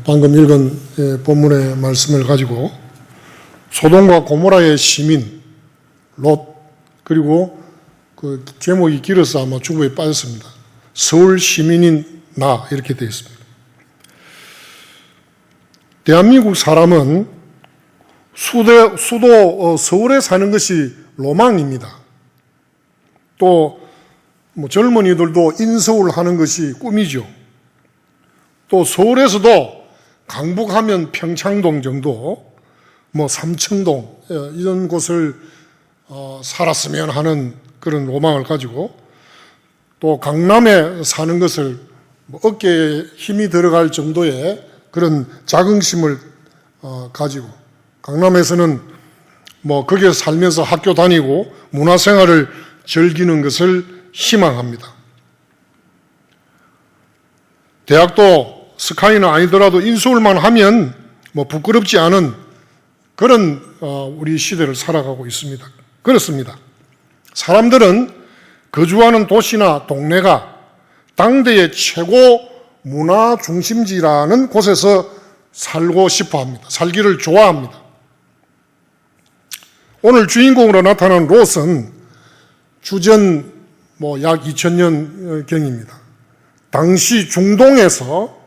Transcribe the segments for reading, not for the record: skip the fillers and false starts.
방금 읽은 본문의 말씀을 가지고 소돔과 고모라의 시민 롯, 그리고 그 제목이 길어서 아마 중국에 빠졌습니다. 서울 시민인 나, 이렇게 되어 있습니다. 대한민국 사람은 수도 서울에 사는 것이 로망입니다. 또 젊은이들도 인서울 하는 것이 꿈이죠. 또 서울에서도 강북하면 평창동 정도, 삼청동 이런 곳을 살았으면 하는 그런 로망을 가지고, 또 강남에 사는 것을 어깨에 힘이 들어갈 정도의 그런 자긍심을 가지고, 강남에서는 거기에 살면서 학교 다니고 문화생활을 즐기는 것을 희망합니다. 대학도 스카이는 아니더라도 인서울만 하면 부끄럽지 않은 그런 우리 시대를 살아가고 있습니다. 그렇습니다. 사람들은 거주하는 도시나 동네가 당대의 최고 문화 중심지라는 곳에서 살고 싶어 합니다. 살기를 좋아합니다. 오늘 주인공으로 나타난 롯은 주전 약 2000년경입니다. 당시 중동에서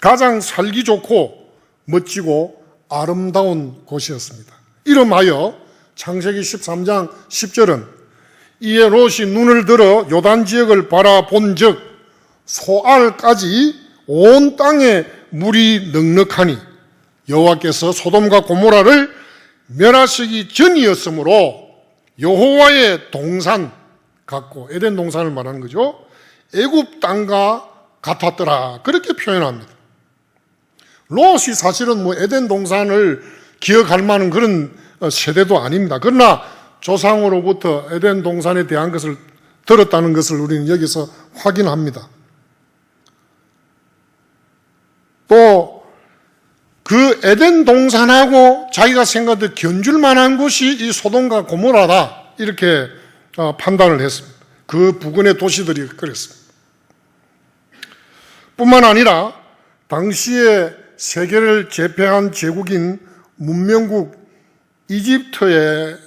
가장 살기 좋고 멋지고 아름다운 곳이었습니다. 이름하여 창세기 13장 10절은 이에 롯이 눈을 들어 요단 지역을 바라본 즉 소알까지 온 땅에 물이 넉넉하니 여호와께서 소돔과 고모라를 멸하시기 전이었으므로 여호와의 동산 같고, 에덴 동산을 말하는 거죠, 애굽 땅과 같았더라, 그렇게 표현합니다. 롯이 사실은 에덴 동산을 기억할 만한 그런 세대도 아닙니다. 그러나 조상으로부터 에덴 동산에 대한 것을 들었다는 것을 우리는 여기서 확인합니다. 또 그 에덴 동산하고 자기가 생각했던 견줄 만한 곳이 이 소돔과 고모라다, 이렇게 판단을 했습니다. 그 부근의 도시들이 그랬습니다. 뿐만 아니라 당시에 세계를 제패한 제국인 문명국 이집트에는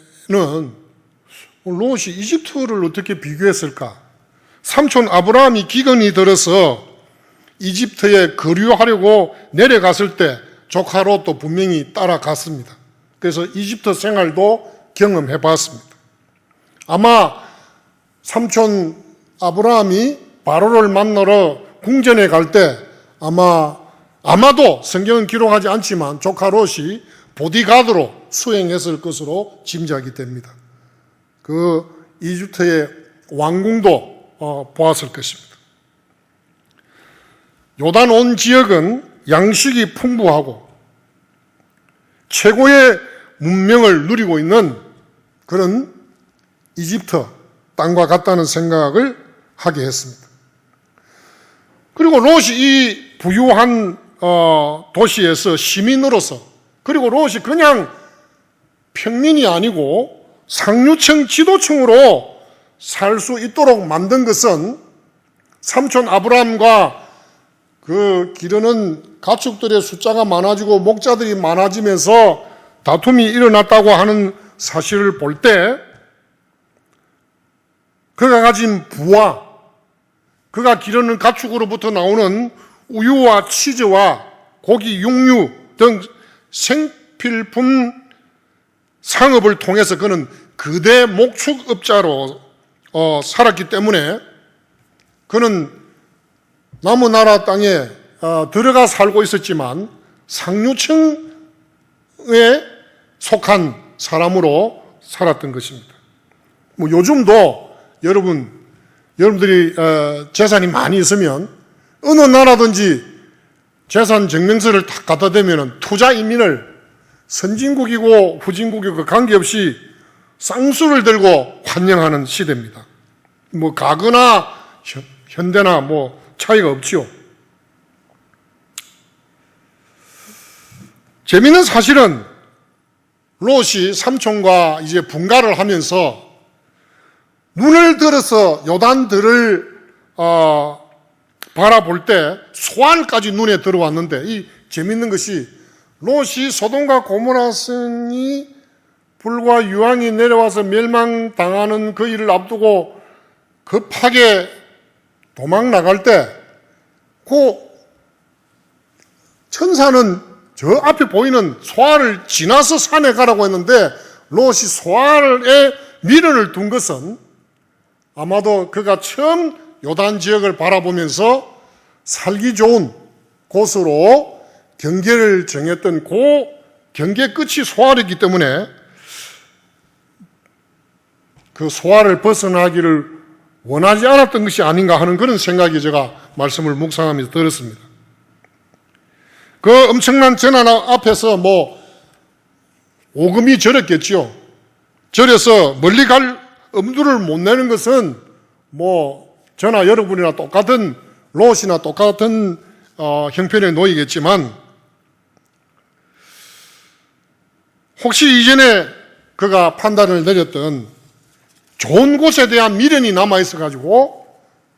롯이 이집트를 어떻게 비교했을까? 삼촌 아브라함이 기근이 들어서 이집트에 거류하려고 내려갔을 때 조카 롯도 분명히 따라갔습니다. 그래서 이집트 생활도 경험해 봤습니다. 아마 삼촌 아브라함이 바로를 만나러 궁전에 갈 때 아마도 성경은 기록하지 않지만 조카 롯이 보디가드로 수행했을 것으로 짐작이 됩니다. 그 이집트의 왕궁도 보았을 것입니다. 요단 온 지역은 양식이 풍부하고 최고의 문명을 누리고 있는 그런 이집트 땅과 같다는 생각을 하게 했습니다. 그리고 롯이 이 부유한 도시에서 시민으로서, 그리고 롯이 그냥 평민이 아니고 상류층 지도층으로 살 수 있도록 만든 것은 삼촌 아브라함과 그 기르는 가축들의 숫자가 많아지고 목자들이 많아지면서 다툼이 일어났다고 하는 사실을 볼 때 그가 가진 부와 그가 기르는 가축으로부터 나오는 우유와 치즈와 고기, 육류 등 생필품 상업을 통해서 그는 거대 목축업자로 살았기 때문에 그는 남은 나라 땅에 들어가 살고 있었지만 상류층에 속한 사람으로 살았던 것입니다. 요즘도 여러분들이 재산이 많이 있으면 어느 나라든지 재산 증명서를 딱 갖다 대면 투자 이민을 선진국이고 후진국이고 관계없이 쌍수를 들고 환영하는 시대입니다. 가거나 현대나 차이가 없지요. 재미있는 사실은 롯이 삼촌과 이제 분가를 하면서 눈을 들어서 요단들을 바라볼 때 소알까지 눈에 들어왔는데, 이 재밌는 것이 롯이 소돔과 고모라 성이 불과 유황이 내려와서 멸망당하는 그 일을 앞두고 급하게 도망 나갈 때, 그 천사는 저 앞에 보이는 소알을 지나서 산에 가라고 했는데, 롯이 소알에 미련을 둔 것은 아마도 그가 처음 요단 지역을 바라보면서 살기 좋은 곳으로 경계를 정했던 그 경계 끝이 소알이기 때문에 그 소알을 벗어나기를 원하지 않았던 것이 아닌가 하는 그런 생각이 제가 말씀을 묵상하면서 들었습니다. 그 엄청난 전환 앞에서 오금이 저렸겠지요. 저려서 멀리 갈 엄두를 못 내는 것은 저나 여러분이나 똑같은 롯이나 똑같은 형편에 놓이겠지만, 혹시 이전에 그가 판단을 내렸던 좋은 곳에 대한 미련이 남아있어가지고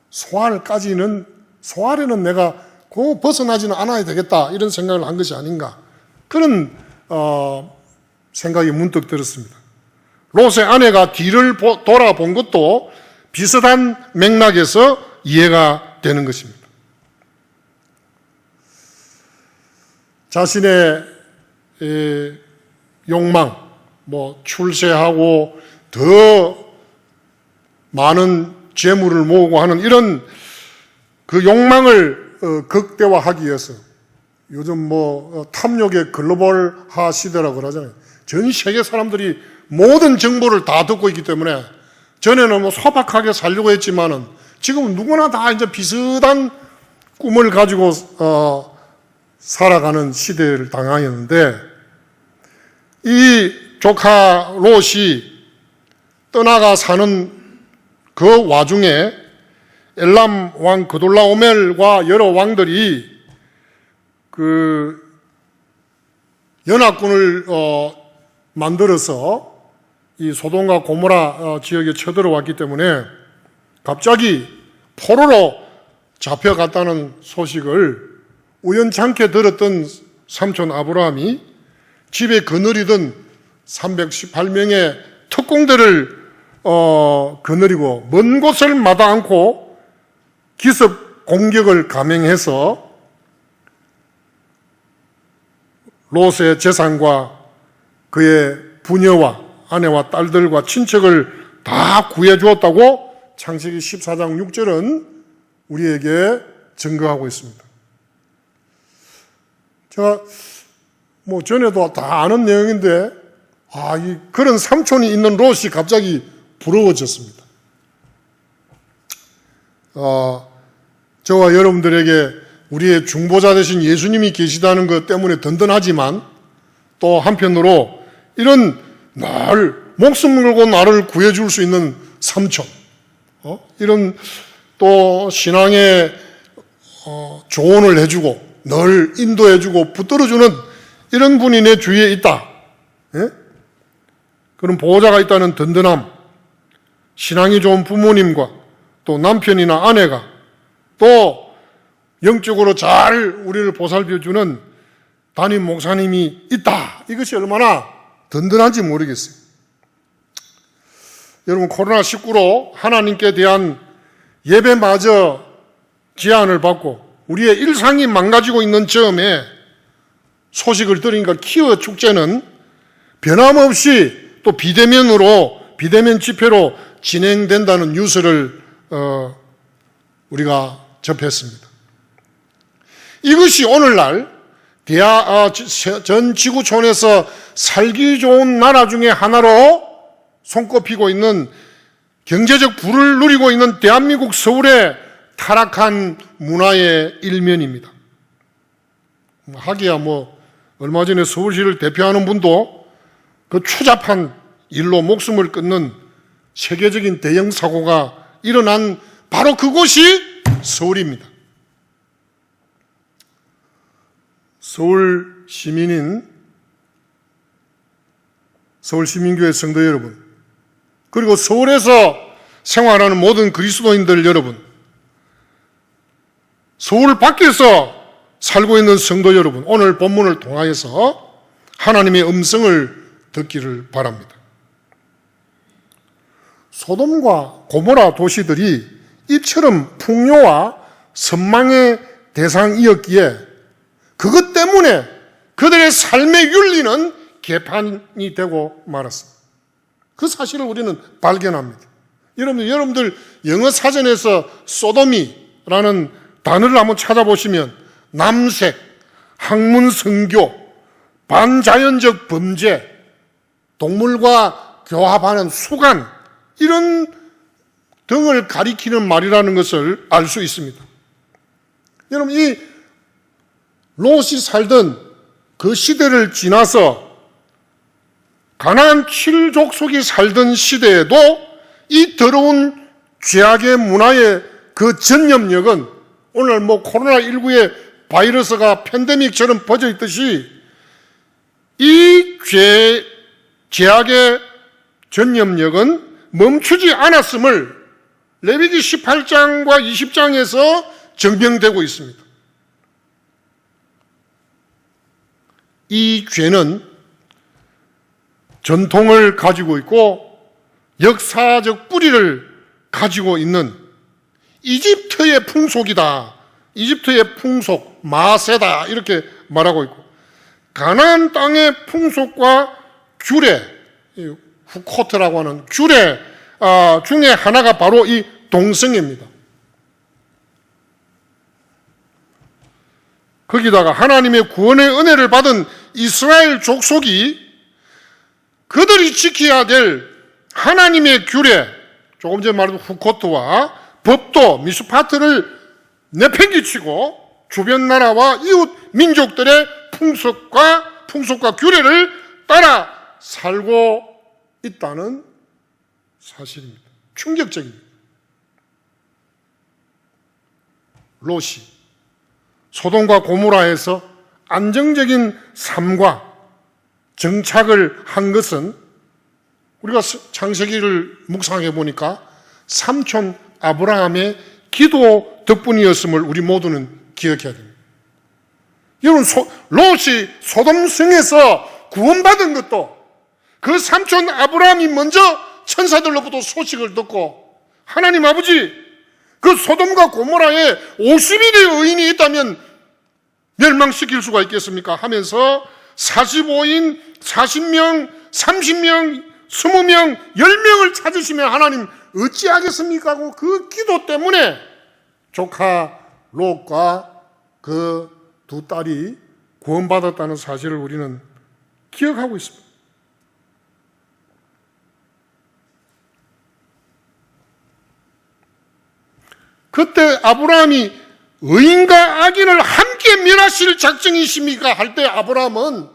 소알에는 내가 벗어나지는 않아야 되겠다, 이런 생각을 한 것이 아닌가, 그런 생각이 문득 들었습니다. 롯의 아내가 뒤를 돌아본 것도 비슷한 맥락에서 이해가 되는 것입니다. 자신의 욕망, 출세하고 더 많은 재물을 모으고 하는 이런 그 욕망을 극대화하기 위해서, 요즘 탐욕의 글로벌화 시대라고 그러잖아요. 전 세계 사람들이 모든 정보를 다 듣고 있기 때문에, 전에는 소박하게 살려고 했지만은 지금은 누구나 다 이제 비슷한 꿈을 가지고 살아가는 시대를 당하였는데, 이 조카 롯이 떠나가 사는 그 와중에 엘람 왕 그돌라오멜과 여러 왕들이 그 연합군을 만들어서 이 소돔과 고모라 지역에 쳐들어왔기 때문에 갑자기 포로로 잡혀갔다는 소식을 우연찮게 들었던 삼촌 아브라함이 집에 거느리던 318명의 특공대를 거느리고 먼 곳을 마다 않고 기습 공격을 감행해서 롯의 재산과 그의 부녀와 아내와 딸들과 친척을 다 구해주었다고 창세기 14장 6절은 우리에게 증거하고 있습니다. 제가 전에도 다 아는 내용인데, 그런 삼촌이 있는 롯이 갑자기 부러워졌습니다. 저와 여러분들에게 우리의 중보자 되신 예수님이 계시다는 것 때문에 든든하지만, 또 한편으로 이런 날 목숨 걸고 나를 구해줄 수 있는 삼촌, 이런 또 신앙의 조언을 해주고 늘 인도해주고 붙들어주는 이런 분이 내 주위에 있다, 그런 보호자가 있다는 든든함, 신앙이 좋은 부모님과 또 남편이나 아내가 또 영적으로 잘 우리를 보살펴주는 담임 목사님이 있다, 이것이 얼마나 든든한지 모르겠어요. 여러분, 코로나19로 하나님께 대한 예배마저 제한을 받고 우리의 일상이 망가지고 있는 즈음에 소식을 들으니까 키워 축제는 변함없이 또 비대면 집회로 진행된다는 뉴스를 우리가 접했습니다. 이것이 오늘날 전 지구촌에서 살기 좋은 나라 중에 하나로 손꼽히고 있는, 경제적 부를 누리고 있는 대한민국 서울의 타락한 문화의 일면입니다. 하기야 얼마 전에 서울시를 대표하는 분도 그 추잡한 일로 목숨을 끊는 세계적인 대형 사고가 일어난 바로 그곳이 서울입니다. 서울 시민교회 성도 여러분, 그리고 서울에서 생활하는 모든 그리스도인들 여러분, 서울 밖에서 살고 있는 성도 여러분, 오늘 본문을 통하여서 하나님의 음성을 듣기를 바랍니다. 소돔과 고모라 도시들이 이처럼 풍요와 선망의 대상이었기에 그것 때문에 그들의 삶의 윤리는 개판이 되고 말았습니다. 그 사실을 우리는 발견합니다. 여러분들 영어 사전에서 소돔이라는 단어를 한번 찾아보시면 남색, 학문 성교, 반자연적 범죄, 동물과 교합하는 수간, 이런 등을 가리키는 말이라는 것을 알 수 있습니다. 여러분, 이 롯이 살던 그 시대를 지나서 가나안 7족속이 살던 시대에도 이 더러운 죄악의 문화의 그 전염력은 오늘 코로나19의 바이러스가 팬데믹처럼 퍼져 있듯이 이 죄악의 전염력은 멈추지 않았음을 레위기 18장과 20장에서 증명되고 있습니다. 이 죄는 전통을 가지고 있고 역사적 뿌리를 가지고 있는 이집트의 풍속이다. 이집트의 풍속, 마세다, 이렇게 말하고 있고, 가나안 땅의 풍속과 규례, 후코트라고 하는 규례 중에 하나가 바로 이 동성애입니다. 거기다가 하나님의 구원의 은혜를 받은 이스라엘 족속이 그들이 지켜야 될 하나님의 규례, 조금 전에 말한 후코트와 법도, 미스파트를 내팽개치고 주변 나라와 이웃 민족들의 풍속과 규례를 따라 살고 있다는 사실입니다. 충격적입니다. 롯이 소돔과 고모라에서 안정적인 삶과 정착을 한 것은 우리가 창세기를 묵상해 보니까 삼촌 아브라함의 기도 덕분이었음을 우리 모두는 기억해야 됩니다. 여러분, 롯이 소돔성에서 구원받은 것도 그 삼촌 아브라함이 먼저 천사들로부터 소식을 듣고, 하나님 아버지, 그 소돔과 고모라에 50인의 의인이 있다면 멸망시킬 수가 있겠습니까? 하면서 45인, 40명, 30명, 20명, 10명을 찾으시면 하나님 어찌하겠습니까? 하고 그 기도 때문에 조카 롯과 그 두 딸이 구원받았다는 사실을 우리는 기억하고 있습니다. 그때 아브라함이 의인과 악인을 함께 멸하실 작정이십니까? 할 때 아브라함은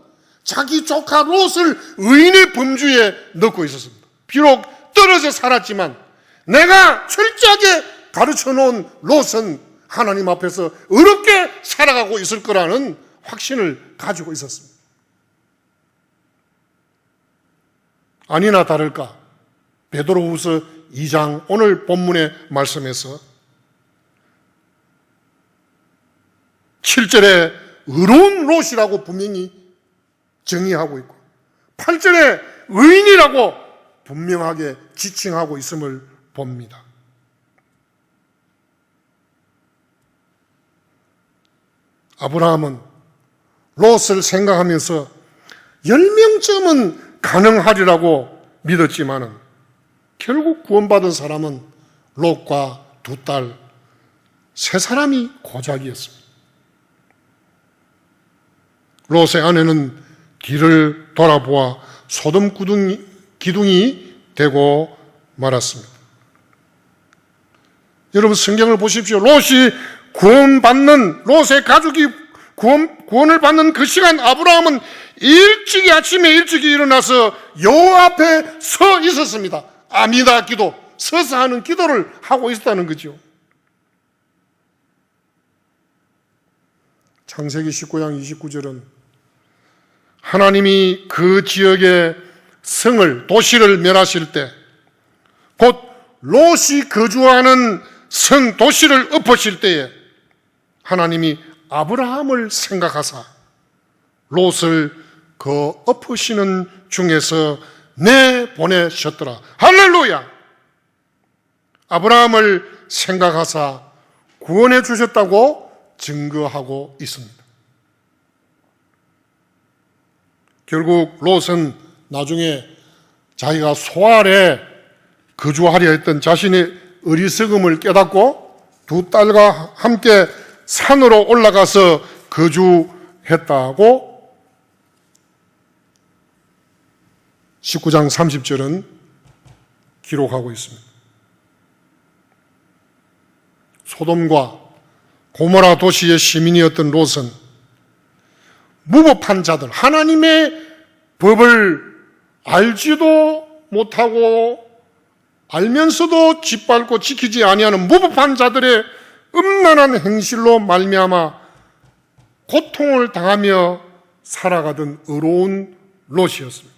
자기 조카 롯을 의인의 범주에 넣고 있었습니다. 비록 떨어져 살았지만 내가 철저하게 가르쳐 놓은 롯은 하나님 앞에서 어렵게 살아가고 있을 거라는 확신을 가지고 있었습니다. 아니나 다를까 베드로후서 2장 오늘 본문의 말씀에서 7절에 의로운 롯이라고 분명히 정의하고 있고 8절에 의인이라고 분명하게 지칭하고 있음을 봅니다. 아브라함은 롯을 생각하면서 10명쯤은 가능하리라고 믿었지만은 결국 구원받은 사람은 롯과 두 딸, 세 사람이 고작이었습니다. 롯의 아내는 뒤를 돌아보아 소돔 기둥이 되고 말았습니다. 여러분, 성경을 보십시오. 롯이 롯의 가족이 구원을 받는 그 시간 아브라함은 아침에 일찍이 일어나서 여호와 앞에 서 있었습니다. 아미다 기도, 서서 하는 기도를 하고 있었다는 거죠. 창세기 19장 29절은 하나님이 그 지역의 성을, 도시를 멸하실 때, 곧 롯이 거주하는 성, 도시를 엎으실 때에 하나님이 아브라함을 생각하사 롯을 그 엎으시는 중에서 내보내셨더라. 할렐루야! 아브라함을 생각하사 구원해 주셨다고 증거하고 있습니다. 결국 롯은 나중에 자기가 소알에 거주하려 했던 자신의 어리석음을 깨닫고 두 딸과 함께 산으로 올라가서 거주했다고 19장 30절은 기록하고 있습니다. 소돔과 고모라 도시의 시민이었던 롯은 무법한 자들, 하나님의 법을 알지도 못하고 알면서도 짓밟고 지키지 아니하는 무법한 자들의 음란한 행실로 말미암아 고통을 당하며 살아가던 의로운 롯이었습니다.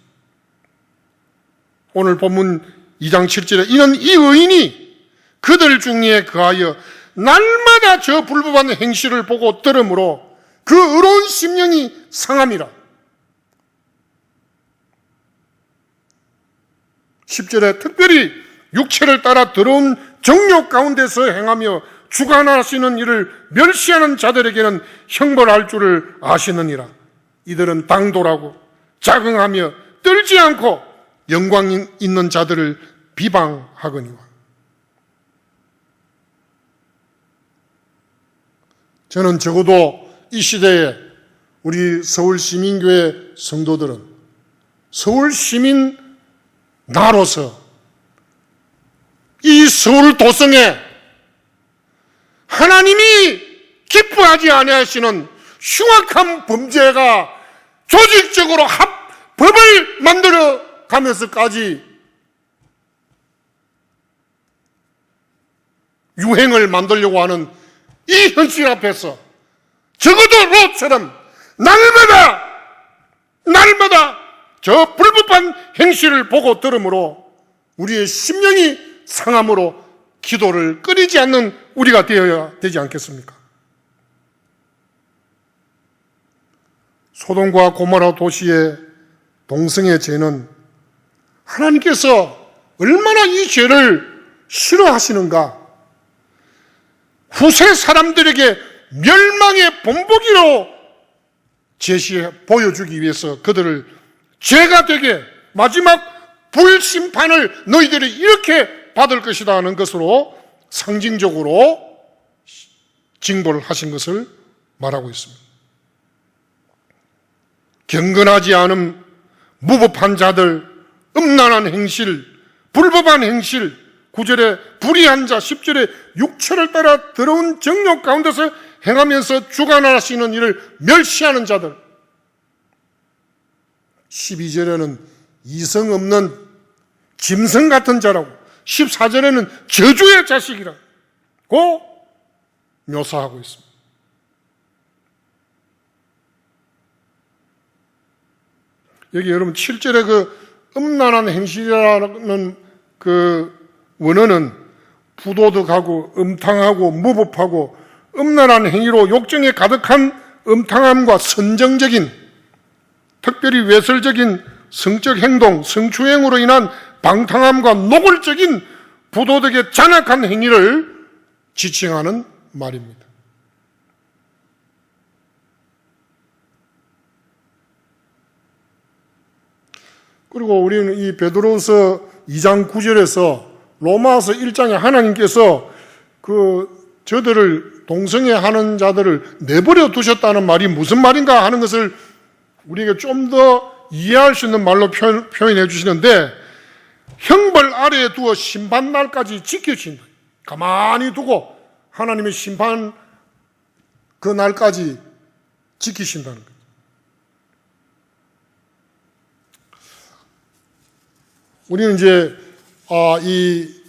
오늘 본문 2장 7절에 이는 이 의인이 그들 중에 거하여 날마다 저 불법한 행실을 보고 들으므로 그 의로운 심령이 상함이라. 10절에 특별히 육체를 따라 더러운 정욕 가운데서 행하며 주관하시는 일을 멸시하는 자들에게는 형벌할 줄을 아시느니라. 이들은 당돌하고 자긍하며 떨지 않고 영광 있는 자들을 비방하거니와. 저는 적어도 이 시대에 우리 서울시민교회 성도들은 서울시민 나로서 이 서울 도성에 하나님이 기뻐하지 아니하시는 흉악한 범죄가 조직적으로 법을 만들어 가면서까지 유행을 만들려고 하는 이 현실 앞에서 적어도 롯처럼 날마다 저 불법한 행실을 보고 들으므로 우리의 심령이 상함으로 기도를 끊이지 않는 우리가 되어야 되지 않겠습니까? 소돔과 고모라 도시의 동성애 죄는 하나님께서 얼마나 이 죄를 싫어하시는가, 후세 사람들에게 멸망의 본보기로 제시해 보여주기 위해서 그들을 죄가 되게 마지막 불심판을 너희들이 이렇게 받을 것이다 하는 것으로 상징적으로 징벌을 하신 것을 말하고 있습니다. 경건하지 않은 무법한 자들, 음란한 행실, 불법한 행실, 9절에 불의한 자, 10절에 육체를 따라 더러운 정욕 가운데서 행하면서 주관하시는 일을 멸시하는 자들, 12절에는 이성 없는 짐승 같은 자라고, 14절에는 저주의 자식이라고 묘사하고 있습니다. 여기 여러분 7절에 그 음란한 행실이라는 그 원어는 부도덕하고 음탕하고 무법하고 음란한 행위로 욕정에 가득한 음탕함과 선정적인, 특별히 외설적인 성적 행동, 성추행으로 인한 방탕함과 노골적인 부도덕의 잔악한 행위를 지칭하는 말입니다. 그리고 우리는 이 베드로서 2장 9절에서 로마서 1장에 하나님께서 저들을 동성애 하는 자들을 내버려 두셨다는 말이 무슨 말인가 하는 것을 우리에게 좀 더 이해할 수 있는 말로 표현해 주시는데, 형벌 아래에 두어 심판날까지 지켜주신다. 가만히 두고 하나님의 심판 그 날까지 지키신다는 거예요. 우리는 이제 이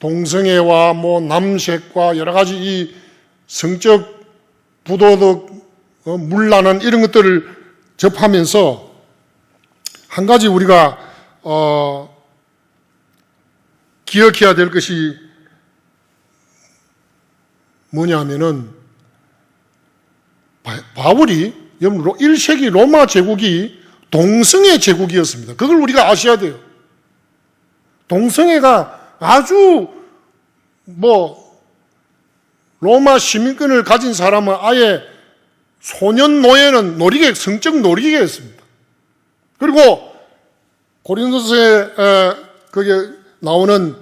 동성애와 남색과 여러 가지 이 성적 부도덕 문란한 이런 것들을 접하면서 한 가지 우리가 기억해야 될 것이 뭐냐면은 바울이 여러분 1세기 로마 제국이 동성애 제국이었습니다. 그걸 우리가 아셔야 돼요. 동성애가 아주 로마 시민권을 가진 사람은 아예 소년 노예는 성적 놀이개였습니다. 그리고 고린도서에 거기에 나오는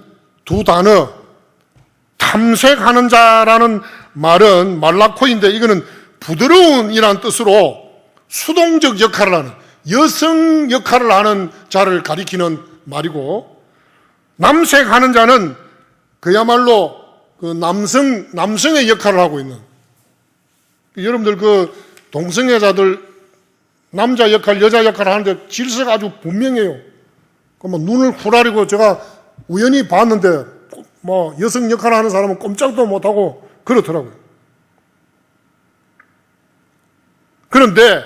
두 단어 탐색하는 자라는 말은 말라코인데 이거는 부드러운이라는 뜻으로 수동적 역할을 하는 여성 역할을 하는 자를 가리키는 말이고 남색하는 자는 그야말로 그 남성의 역할을 하고 있는 여러분들 그 동성애자들 남자 역할, 여자 역할을 하는데 질서가 아주 분명해요. 그러면 눈을 후라리고 제가 우연히 봤는데 여성 역할을 하는 사람은 꼼짝도 못하고 그렇더라고요. 그런데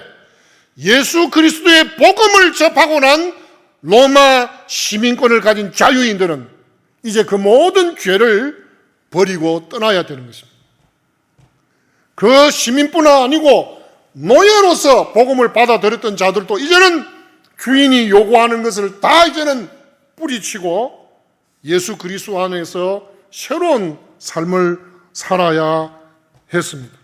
예수 그리스도의 복음을 접하고 난 로마 시민권을 가진 자유인들은 이제 그 모든 죄를 버리고 떠나야 되는 것입니다. 그 시민뿐 아니고 노예로서 복음을 받아들였던 자들도 이제는 주인이 요구하는 것을 다 이제는 뿌리치고 예수 그리스도 안에서 새로운 삶을 살아야 했습니다.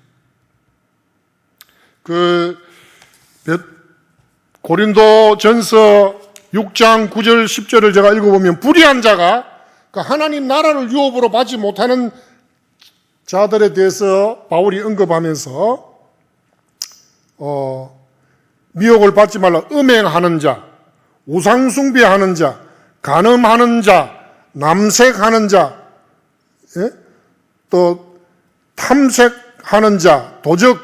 고린도전서 6장 9절 10절을 제가 읽어보면 불의한 자가 하나님 나라를 유업으로 받지 못하는 자들에 대해서 바울이 언급하면서 미혹을 받지 말라. 음행하는 자, 우상숭배하는 자, 간음하는 자, 남색하는 자, 또 탐색하는 자, 도적,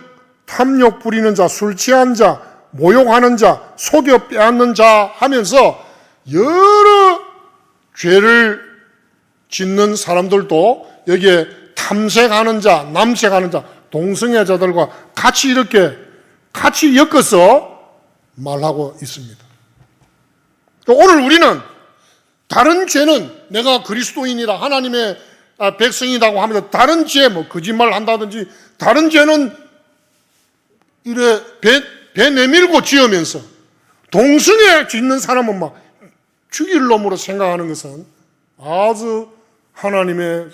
탐욕 부리는 자, 술 취한 자, 모욕하는 자, 속여 빼앗는 자 하면서 여러 죄를 짓는 사람들도 여기에 탐색하는 자, 남색하는 자, 동성애자들과 같이 이렇게 같이 엮어서 말하고 있습니다. 또 오늘 우리는 다른 죄는 내가 그리스도인이라 하나님의 백성이라고 하면서 다른 죄, 거짓말 한다든지 다른 죄는 이래 배 내밀고 지으면서 동성애 짓는 사람은 막 죽일 놈으로 생각하는 것은 아주 하나님의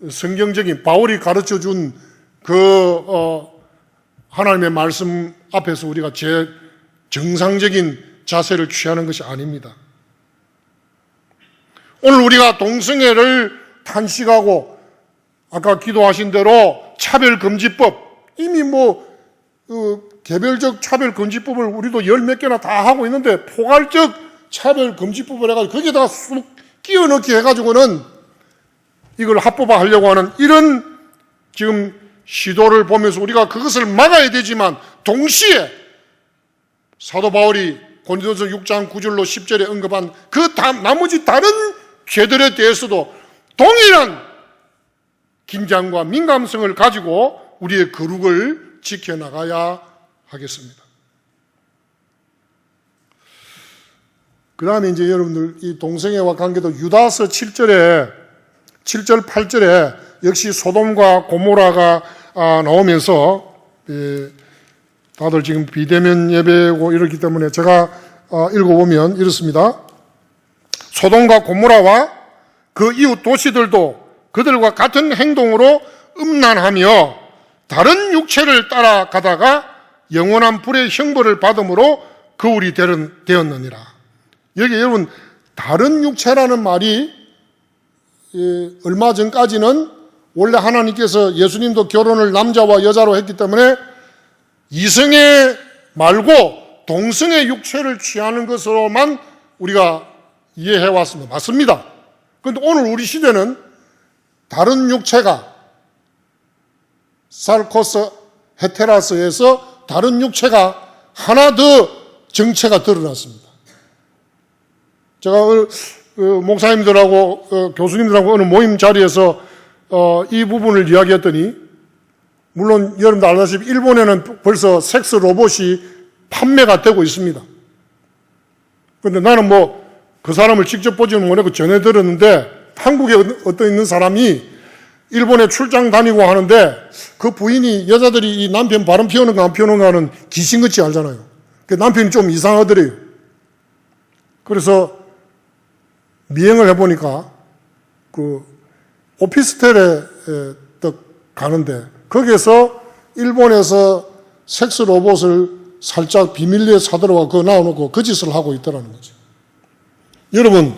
성경적인 바울이 가르쳐 준 하나님의 말씀 앞에서 우리가 정상적인 자세를 취하는 것이 아닙니다. 오늘 우리가 동성애를 탄식하고 아까 기도하신 대로 차별금지법 이미 개별적 차별금지법을 우리도 열 몇 개나 다 하고 있는데 포괄적 차별금지법을 해가지고 거기에다가 쑥 끼워 넣기 해가지고는 이걸 합법화하려고 하는 이런 지금 시도를 보면서 우리가 그것을 막아야 되지만 동시에 사도 바울이 고린도서 6장 9절로 10절에 언급한 나머지 다른 죄들에 대해서도 동일한 긴장과 민감성을 가지고 우리의 거룩을 지켜나가야 하겠습니다. 그 다음에 이제 여러분들 이 동성애와 관계도 유다서 7절, 8절에 역시 소돔과 고모라가 나오면서 다들 지금 비대면 예배고 이렇기 때문에 제가 읽어보면 이렇습니다. 소돔과 고모라와 그 이웃 도시들도 그들과 같은 행동으로 음란하며 다른 육체를 따라가다가 영원한 불의 형벌을 받음으로 거울이 되었느니라. 여기 여러분 다른 육체라는 말이 얼마 전까지는 원래 하나님께서 예수님도 결혼을 남자와 여자로 했기 때문에 이성애 말고 동성애 육체를 취하는 것으로만 우리가 이해해왔습니다. 맞습니다. 그런데 오늘 우리 시대는 다른 육체가 살코스 헤테라스에서 다른 육체가 하나 더 정체가 드러났습니다. 제가 목사님들하고 교수님들하고 어느 모임 자리에서 이 부분을 이야기했더니 물론 여러분들 알다시피 일본에는 벌써 섹스 로봇이 판매가 되고 있습니다. 그런데 나는 그 사람을 직접 보지는 못하고 전해 들었는데 한국에 어떤 있는 사람이 일본에 출장 다니고 하는데 그 부인이 여자들이 이 남편 바람 피우는가 안 피우는가는 귀신같이 알잖아요. 그 남편이 좀 이상하더래요. 그래서 미행을 해보니까 그 오피스텔에 가는데 거기에서 일본에서 섹스 로봇을 살짝 비밀리에 사들어와 그거 놔놓고 그 짓을 하고 있더라는 거죠. 여러분,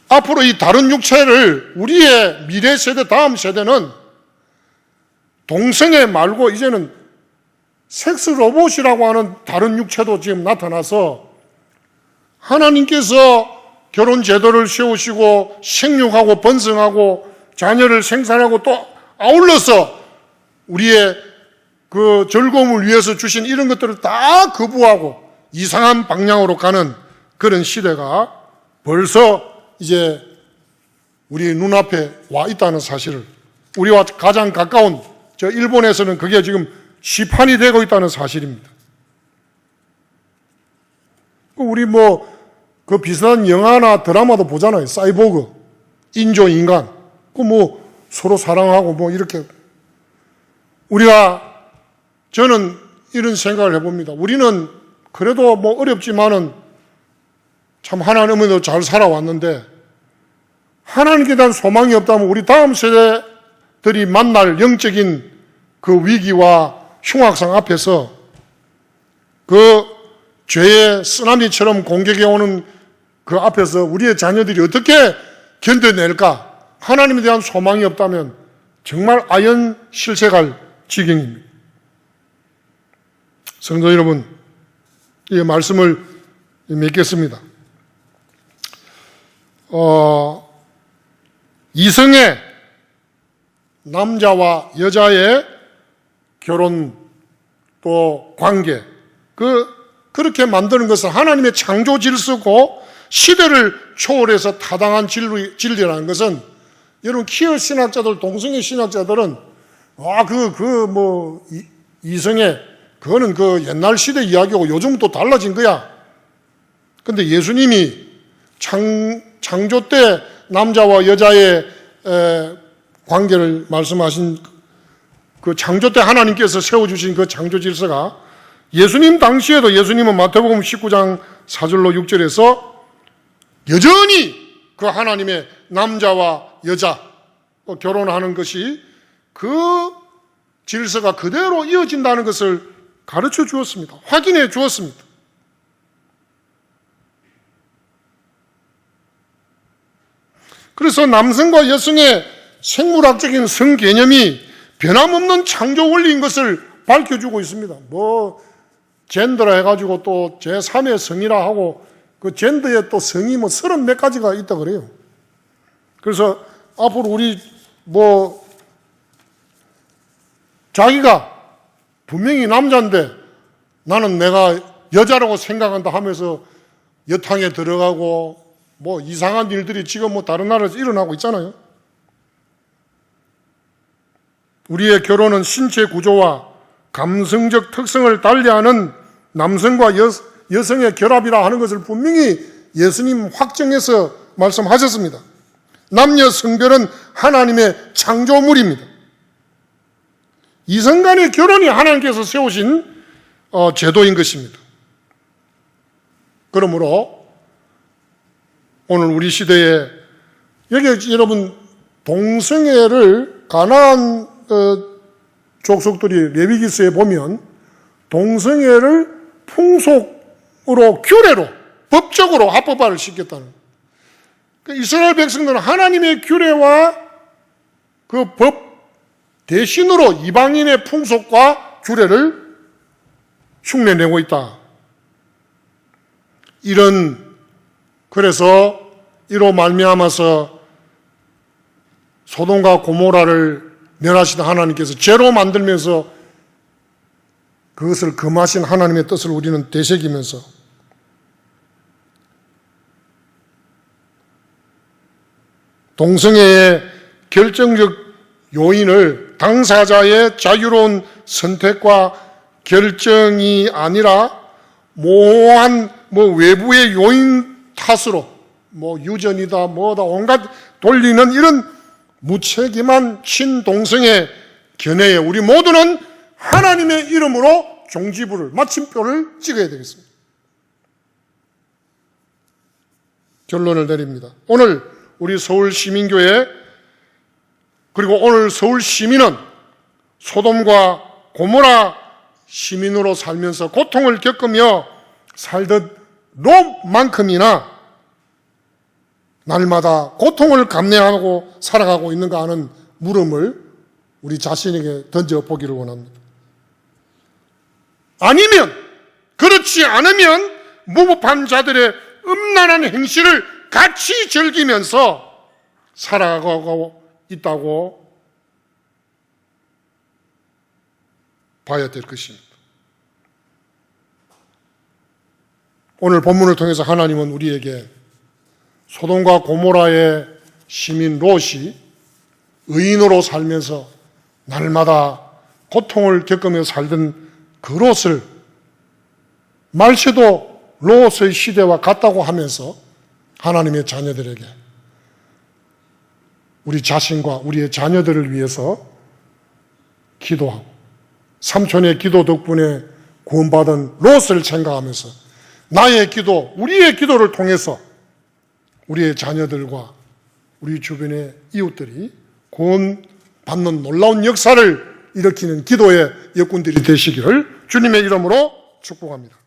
앞으로 이 다른 육체를 우리의 미래 세대, 다음 세대는 동성애 말고 이제는 섹스 로봇이라고 하는 다른 육체도 지금 나타나서 하나님께서 결혼 제도를 세우시고 생육하고 번성하고 자녀를 생산하고 또 아울러서 우리의 그 즐거움을 위해서 주신 이런 것들을 다 거부하고 이상한 방향으로 가는 그런 시대가 벌써 이제 우리 눈앞에 와 있다는 사실을, 우리와 가장 가까운 저 일본에서는 그게 지금 시판이 되고 있다는 사실입니다. 우리 그 비슷한 영화나 드라마도 보잖아요. 사이보그, 인조인간. 서로 사랑하고 이렇게. 저는 이런 생각을 해봅니다. 우리는 그래도 어렵지만은 참 하나님으로 잘 살아왔는데 하나님께 대한 소망이 없다면 우리 다음 세대들이 만날 영적인 그 위기와 흉악상 앞에서 그 죄의 쓰나미처럼 공격해 오는 그 앞에서 우리의 자녀들이 어떻게 견뎌낼까? 하나님에 대한 소망이 없다면 정말 아연 실색할 지경입니다. 성도 여러분, 이 말씀을 맺겠습니다. 이성의 남자와 여자의 결혼 또 관계, 그렇게 만드는 것은 하나님의 창조 질서고 시대를 초월해서 타당한 진리라는 것은 여러분 퀴어 신학자들, 동성애 신학자들은 이성애 그거는 그 옛날 시대 이야기고 요즘 또 달라진 거야. 근데 예수님이 창조 때 남자와 여자의 관계를 말씀하신 그 창조 때 하나님께서 세워주신 그 창조 질서가 예수님 당시에도 예수님은 마태복음 19장 4절로 6절에서 여전히 그 하나님의 남자와 여자 결혼하는 것이 그 질서가 그대로 이어진다는 것을 가르쳐 주었습니다. 확인해 주었습니다. 그래서 남성과 여성의 생물학적인 성 개념이 변함없는 창조 원리인 것을 밝혀주고 있습니다. 젠더라 해가지고 또 제3의 성이라 하고 그 젠더의 또 성이 30몇 가지가 있다 그래요. 그래서 앞으로 우리 자기가 분명히 남자인데 나는 내가 여자라고 생각한다 하면서 여탕에 들어가고 이상한 일들이 지금 다른 나라에서 일어나고 있잖아요. 우리의 결혼은 신체 구조와 감성적 특성을 달리하는 남성과 여성의 결합이라 하는 것을 분명히 예수님 확정해서 말씀하셨습니다. 남녀 성별은 하나님의 창조물입니다. 이성 간의 결혼이 하나님께서 세우신 제도인 것입니다. 그러므로 오늘 우리 시대에 여기 여러분 동성애를 가나안 족속들이 레위기서에 보면 동성애를 풍속으로 규례로 법적으로 합법화를 시켰다는 거예요. 이스라엘 백성들은 하나님의 규례와 그 법 대신으로 이방인의 풍속과 규례를 흉내내고 있다. 그래서 이로 말미암아서 소돔과 고모라를 멸하시던 하나님께서 죄로 만들면서 그것을 금하신 하나님의 뜻을 우리는 되새기면서 동성애의 결정적 요인을 당사자의 자유로운 선택과 결정이 아니라 모호한 외부의 요인 탓으로 유전이다 온갖 돌리는 이런 무책임한 친동성의 견해에 우리 모두는 하나님의 이름으로 종지부를, 마침표를 찍어야 되겠습니다. 결론을 내립니다. 오늘 우리 서울시민교회 그리고 오늘 서울시민은 소돔과 고모라 시민으로 살면서 고통을 겪으며 살듯 롯만큼이나 날마다 고통을 감내하고 살아가고 있는가 하는 물음을 우리 자신에게 던져보기를 원합니다. 아니면, 그렇지 않으면 무법한 자들의 음란한 행실을 같이 즐기면서 살아가고 있다고 봐야 될 것입니다. 오늘 본문을 통해서 하나님은 우리에게 소돔과 고모라의 시민 롯이 의인으로 살면서 날마다 고통을 겪으며 살던 그 롯을 말세도 롯의 시대와 같다고 하면서 하나님의 자녀들에게 우리 자신과 우리의 자녀들을 위해서 기도하고 삼촌의 기도 덕분에 구원받은 롯을 생각하면서 나의 기도, 우리의 기도를 통해서 우리의 자녀들과 우리 주변의 이웃들이 구원받는 놀라운 역사를 일으키는 기도의 여군들이 되시기를 주님의 이름으로 축복합니다.